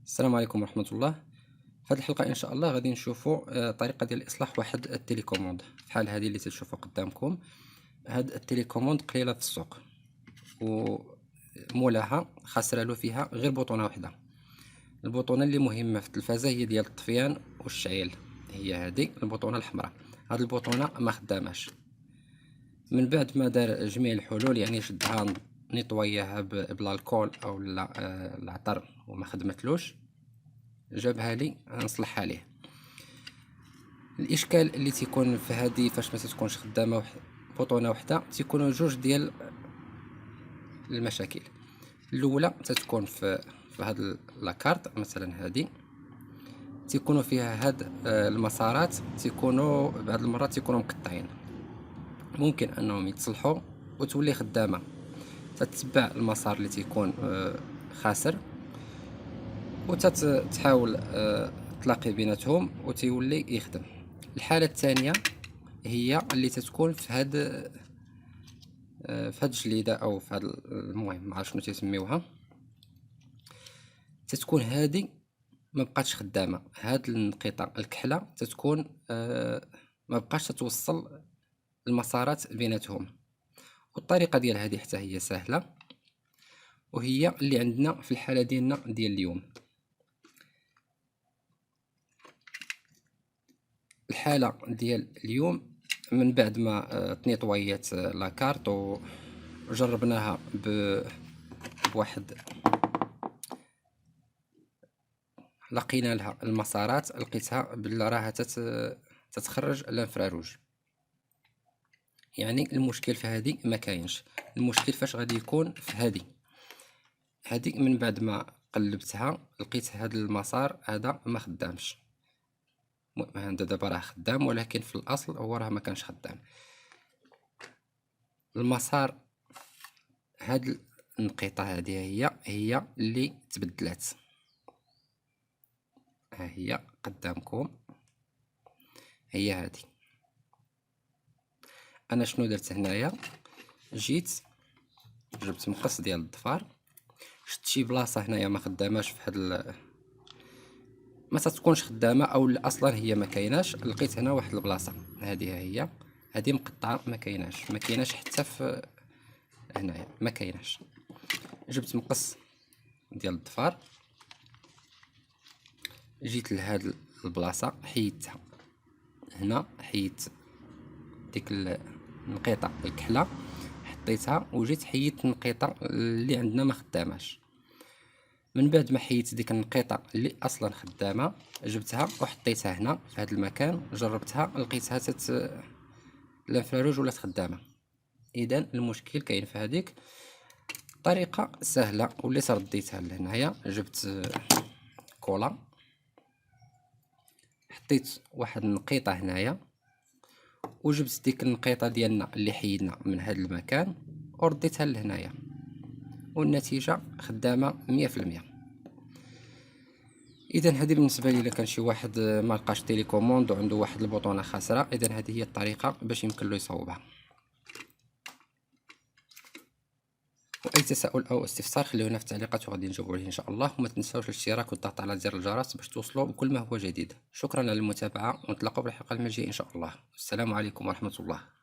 السلام عليكم ورحمة الله. في هذه الحلقة إن شاء الله غادي نشوفوا طريقة ديال إصلاح واحد التليكوموند بحال هذه اللي تشوفوا قدامكم. هاد التليكوموند قليلة في السوق ومولاها خاسرة له فيها غير بوطونة واحدة. البوطونة اللي مهمة في التلفازة هي ديال الطفيان والشعيل، هي هذه البوطونة الحمراء. هاد البوطونة ما خداماش. من بعد ما دار جميع الحلول، يعني شدها نيطوياها بالالكول او العطر وما خدمتلوش، جابها لي نصلحها ليه. الاشكال اللي تيكون في هذه فاش ما تكونش خدامه بوطونه واحده، تيكونوا جوج ديال المشاكل. الاولى تتكون في هاد لاكارت مثلا، هذه تيكونوا فيها هاد المسارات تيكونوا بعض المرات تيكونوا مقطعين، ممكن انهم يتصلحوا وتولي خدامه. تتبع المسار اللي تيكون خاسر وتتحاول تلاقي بيناتهم وتيولي يخدم. الحالة الثانية هي اللي تتكون في هاد الجليدة او في هاد المهم ما عرفت شنو تيسميوها، تتكون هادي ما بقاتش خدامة. هاد الانقطاع الكحلة تتكون ما بقاش تتوصل المسارات بيناتهم. والطريقة ديال هذه حتى هي سهلة، وهي اللي عندنا في الحالة ديالنا ديال اليوم. الحالة ديال اليوم من بعد ما تنيطويات لاكارت وجربناها بواحد، لقينا لها المسارات، لقيتها بلا راها تتخرج الانفراروج. يعني المشكل في هذه ما كاينش، المشكل فاش غادي يكون في هذه من بعد ما قلبتها لقيت هذا المسار هذا ما خدامش. هذا دابا راه خدام، ولكن في الاصل هو راه ما كانش خدام. المسار هاد النقيطه هذه هي اللي تبدلات، ها هي قدامكم، هي هذه. انا شنو درت هنايا؟ جيت جبت مقص ديال الظفار، شفت شي بلاصه هنايا ما خداماش في هاد ما تتكونش خدامه او اصلا هي ما كايناش. لقيت هنا واحد البلاصه، هذه هذه مقطعه ما كايناش حتى في هنايا ما كايناش. جبت مقص ديال الظفار، جيت لهاد البلاصه حيدتها هنا، حيدت ديك النقيطه الكحله حطيتها، وجيت حيدت النقيطه اللي عندنا ما خداماش. من بعد ما حيدت ديك النقيطه اللي اصلا خدامه، جبتها وحطيتها هنا في هذا المكان، جربتها لقيتها الانفراروج ولات خدامه. اذا المشكل كاين في هذيك. طريقه سهله وليت رديتها لهنايا، جبت كولا، حطيت واحد النقيطه هنايا، وجبت ديك النقيطه ديالنا اللي حيدنا من هذا المكان ورديتها لهنايا، والنتيجه خدامه 100%. اذا هذه بالنسبه لي، الا كان شي واحد ما لقاش تيليكوموند وعنده واحد البوطونه خاسره، اذا هذه هي الطريقه باش يمكن له يصوبها. واي تساؤل او استفسار خليه هنا في التعليقات وغادي نجاوب عليه ان شاء الله. وما تنساوش الاشتراك والضغط على زر الجرس باش توصلوا بكل ما هو جديد. شكرا على المتابعه، ونتلاقاو في الحلقه المجايه ان شاء الله. السلام عليكم ورحمه الله.